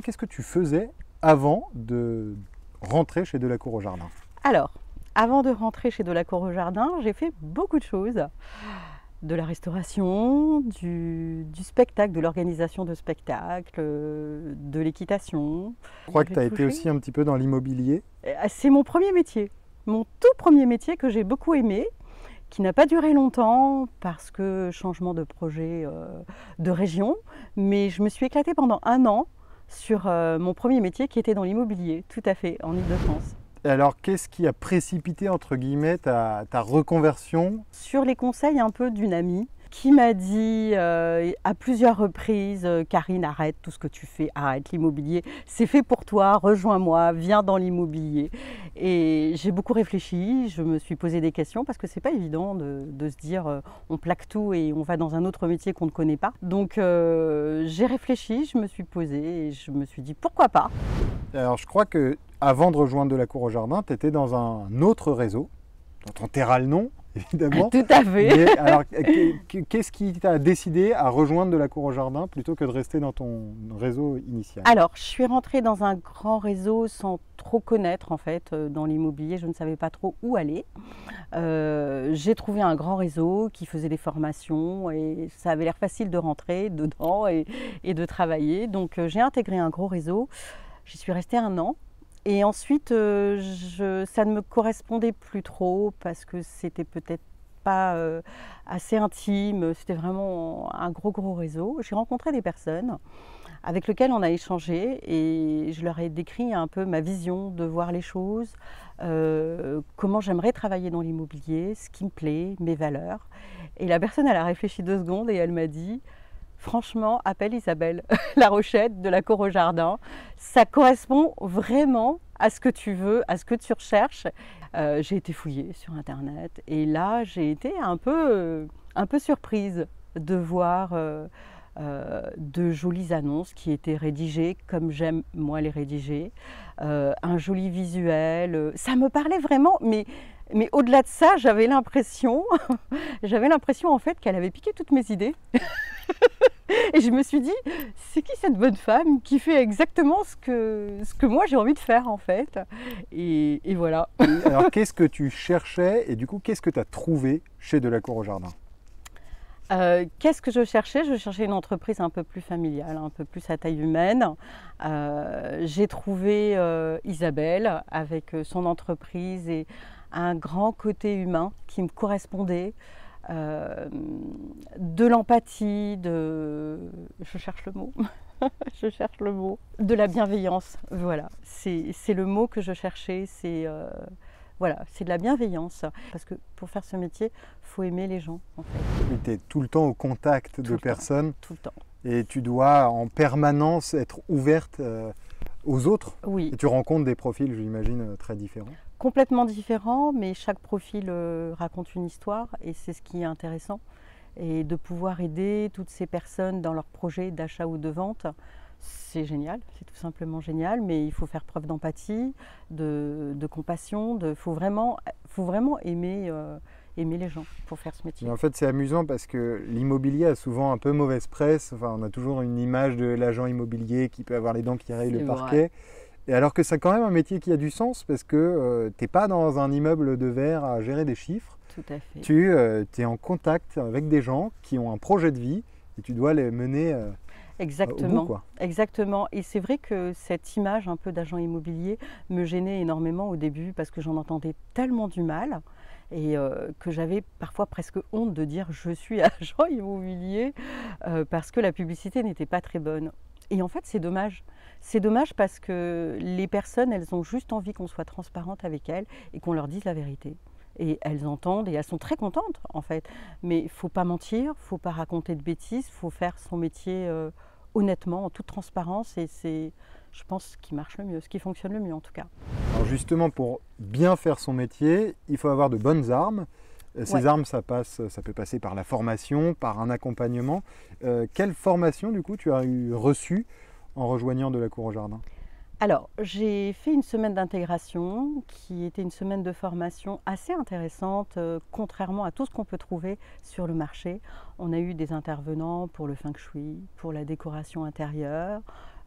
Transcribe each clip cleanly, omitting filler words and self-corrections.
Qu'est-ce que tu faisais avant de rentrer chez Delacour au Jardin? Alors, avant de rentrer chez Delacour au Jardin, j'ai fait beaucoup de choses. De la restauration, du spectacle, de l'organisation de spectacles, de l'équitation. Je crois que J'ai tu as été touché. aussi un petit peu dans l'immobilier. C'est mon premier métier, mon tout premier métier que j'ai beaucoup aimé, qui n'a pas duré longtemps parce que changement de projet de région, mais je me suis éclatée pendant 1 an sur mon premier métier qui était dans l'immobilier, tout à fait, en Île-de-France. Et alors, qu'est-ce qui a précipité, entre guillemets, ta reconversion? Sur les conseils un peu d'une amie qui m'a dit à plusieurs reprises Karine, arrête tout ce que tu fais, arrête l'immobilier, c'est fait pour toi, rejoins-moi, viens dans l'immobilier. Et j'ai beaucoup réfléchi, je me suis posé des questions parce que c'est pas évident de se dire on plaque tout et on va dans un autre métier qu'on ne connaît pas. Donc j'ai réfléchi, je me suis posée et je me suis dit pourquoi pas. Alors, je crois que avant de rejoindre Delacour au Jardin, tu étais dans un autre réseau, dont on taira le nom, évidemment. Tout à fait. Mais alors, qu'est-ce qui t'a décidé à rejoindre Delacour au Jardin plutôt que de rester dans ton réseau initial? Alors, je suis rentrée dans un grand réseau sans trop connaître en fait dans l'immobilier. Je ne savais pas trop où aller. J'ai trouvé un grand réseau qui faisait des formations et ça avait l'air facile de rentrer dedans et de travailler. Donc, j'ai intégré un gros réseau. J'y suis restée 1 an. Et ensuite, ça ne me correspondait plus trop parce que c'était peut-être pas assez intime. C'était vraiment un gros réseau. J'ai rencontré des personnes avec lesquelles on a échangé et je leur ai décrit un peu ma vision de voir les choses, comment j'aimerais travailler dans l'immobilier, ce qui me plaît, mes valeurs. Et la personne, elle a réfléchi 2 secondes et elle m'a dit: franchement, appelle Isabelle Larochette de la Cour au Jardin. Ça correspond vraiment à ce que tu veux, à ce que tu recherches. J'ai été fouiller sur Internet et là, j'ai été un peu surprise de voir de jolies annonces qui étaient rédigées comme j'aime moi les rédiger, un joli visuel. Ça me parlait vraiment, mais au-delà de ça, j'avais l'impression, j'avais l'impression en fait qu'elle avait piqué toutes mes idées. Et je me suis dit, c'est qui cette bonne femme qui fait exactement ce que moi j'ai envie de faire en fait. Et voilà. Alors, qu'est-ce que tu cherchais et du coup, qu'est-ce que tu as trouvé chez Delacour au Jardin? Qu'est-ce que je cherchais? Je cherchais une entreprise un peu plus familiale, un peu plus à taille humaine. J'ai trouvé Isabelle avec son entreprise et un grand côté humain qui me correspondait. De l'empathie, je cherche le mot, je cherche le mot, de la bienveillance. Voilà, c'est le mot que je cherchais. Voilà, c'est de la bienveillance. Parce que pour faire ce métier, il faut aimer les gens en fait. Tu es tout le temps au contact Tout de le temps, personnes tout le temps. et tu dois en permanence être ouverte aux autres. Oui, Et tu rencontres des profils, j'imagine, très différents. complètement différent, mais chaque profil raconte une histoire et c'est ce qui est intéressant. Et de pouvoir aider toutes ces personnes dans leurs projets d'achat ou de vente, c'est génial, c'est tout simplement génial, mais il faut faire preuve d'empathie, de compassion, faut vraiment aimer, aimer les gens pour faire ce métier. Mais en fait, c'est amusant parce que l'immobilier a souvent un peu mauvaise presse. Enfin, on a toujours une image de l'agent immobilier qui peut avoir les dents qui rayent le C'est vrai, parquet. Et alors que c'est quand même un métier qui a du sens parce que tu n'es pas dans un immeuble de verre à gérer des chiffres. tout à fait. Tu es en contact avec des gens qui ont un projet de vie et tu dois les mener au bout, Exactement, quoi. exactement. Et c'est vrai que cette image un peu d'agent immobilier me gênait énormément au début parce que j'en entendais tellement du mal et que j'avais parfois presque honte de dire je suis agent immobilier parce que la publicité n'était pas très bonne. Et en fait, c'est dommage. C'est dommage parce que les personnes, elles ont juste envie qu'on soit transparente avec elles et qu'on leur dise la vérité. Et elles entendent et elles sont très contentes en fait. Mais il ne faut pas mentir, il ne faut pas raconter de bêtises, il faut faire son métier honnêtement, en toute transparence. Et c'est, je pense, ce qui marche le mieux, ce qui fonctionne le mieux en tout cas. Alors justement, pour bien faire son métier, il faut avoir de bonnes armes. Ces Ouais. armes, ça peut passer par la formation, par un accompagnement. Quelle formation, du coup, tu as reçue en rejoignant Delacour au Jardin? Alors, j'ai fait une semaine d'intégration qui était une semaine de formation assez intéressante, contrairement à tout ce qu'on peut trouver sur le marché. On a eu des intervenants pour le feng shui, pour la décoration intérieure,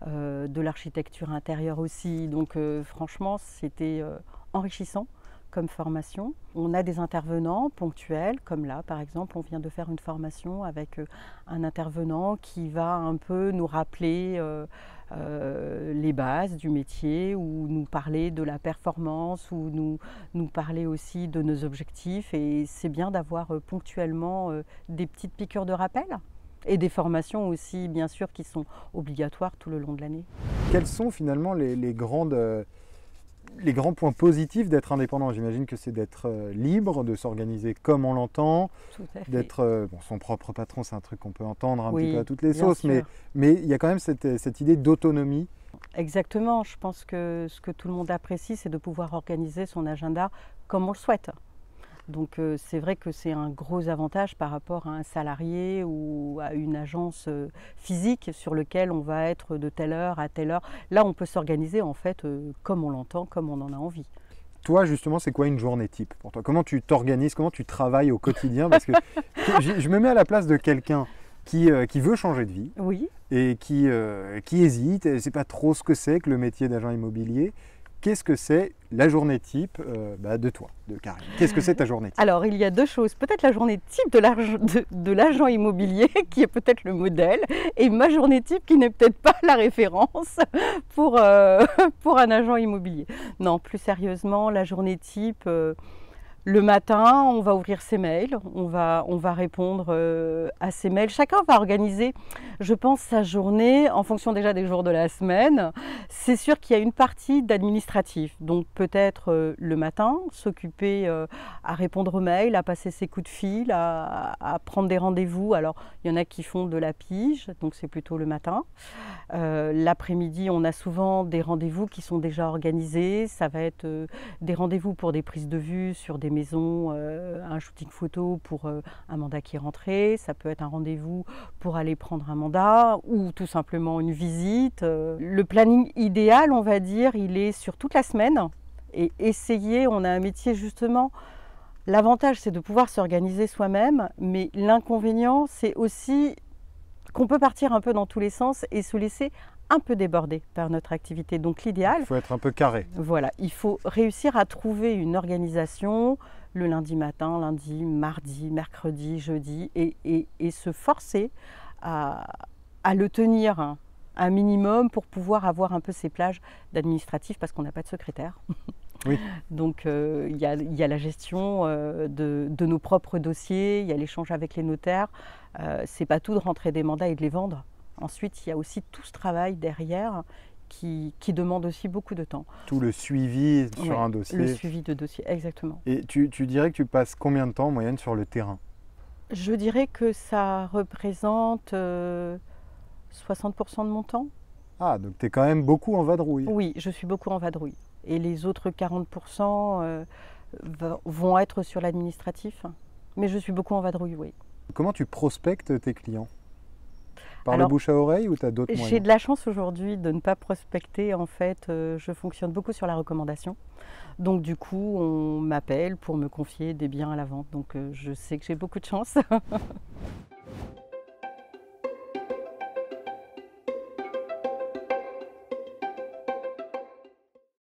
de l'architecture intérieure aussi. Donc franchement, c'était enrichissant comme formation. On a des intervenants ponctuels, comme là par exemple, on vient de faire une formation avec un intervenant qui va un peu nous rappeler les bases du métier, ou nous parler de la performance, ou nous parler aussi de nos objectifs. Et c'est bien d'avoir ponctuellement des petites piqûres de rappel. Et des formations aussi, bien sûr, qui sont obligatoires tout le long de l'année. Quels sont finalement les grands points positifs d'être indépendant? J'imagine que c'est d'être libre, de s'organiser comme on l'entend, Tout à fait. d'être son propre patron. C'est un truc qu'on peut entendre un Oui, petit peu à toutes les bien sauces, sûr. mais il y a quand même cette idée d'autonomie. Exactement. Je pense que ce que tout le monde apprécie, c'est de pouvoir organiser son agenda comme on le souhaite. Donc c'est vrai que c'est un gros avantage par rapport à un salarié ou à une agence physique sur lequel on va être de telle heure à telle heure. Là, on peut s'organiser en fait comme on l'entend, comme on en a envie. Toi, justement, c'est quoi une journée type pour toi? Comment tu t'organises? Comment tu travailles au quotidien? Parce que je me mets à la place de quelqu'un qui veut changer de vie Oui. et qui hésite, et ne sait pas trop ce que c'est que le métier d'agent immobilier. Qu'est-ce que c'est la journée type de toi, de Karine? Qu'est-ce que c'est ta journée type? Alors, il y a deux choses. Peut-être la journée type de l'agent immobilier, qui est peut-être le modèle, et ma journée type, qui n'est peut-être pas la référence pour, pour un agent immobilier. Non, plus sérieusement, la journée type, le matin, on va ouvrir ses mails, on va répondre à ses mails. Chacun va organiser, je pense, sa journée en fonction déjà des jours de la semaine. C'est sûr qu'il y a une partie d'administratif. Donc peut-être le matin, s'occuper à répondre aux mails, à passer ses coups de fil, à prendre des rendez-vous. Alors il y en a qui font de la pige, donc c'est plutôt le matin. L'après-midi, on a souvent des rendez-vous qui sont déjà organisés. Ça va être des rendez-vous pour des prises de vue sur des maisons, un shooting photo pour un mandat qui est rentré. Ça peut être un rendez-vous pour aller prendre un mandat ou tout simplement une visite. Le planning idéal, on va dire, il est sur toute la semaine. Et essayer, on a un métier justement, l'avantage c'est de pouvoir s'organiser soi-même, mais l'inconvénient c'est aussi qu'on peut partir un peu dans tous les sens et se laisser un peu déborder par notre activité. Donc l'idéal, Il faut être un peu carré. voilà, il faut réussir à trouver une organisation le lundi matin, lundi, mardi, mercredi, jeudi, et se forcer à le tenir un minimum pour pouvoir avoir un peu ces plages d'administratif, parce qu'on n'a pas de secrétaire. Oui. Donc il y a la gestion de nos propres dossiers, il y a l'échange avec les notaires. C'est pas tout de rentrer des mandats et de les vendre. Ensuite, il y a aussi tout ce travail derrière qui demande aussi beaucoup de temps. Tout le suivi sur un dossier. Le suivi de dossier, exactement. Et tu dirais que tu passes combien de temps en moyenne sur le terrain? Je dirais que ça représente 60% de mon temps. Ah, donc tu es quand même beaucoup en vadrouille. Oui, je suis beaucoup en vadrouille. Et les autres 40% vont être sur l'administratif. Mais je suis beaucoup en vadrouille, oui. Comment tu prospectes tes clients? Par le Alors, bouche à oreille ou tu as d'autres j'ai moyens? de la chance aujourd'hui de ne pas prospecter. En fait, je fonctionne beaucoup sur la recommandation. Donc du coup, on m'appelle pour me confier des biens à la vente. Donc je sais que j'ai beaucoup de chance.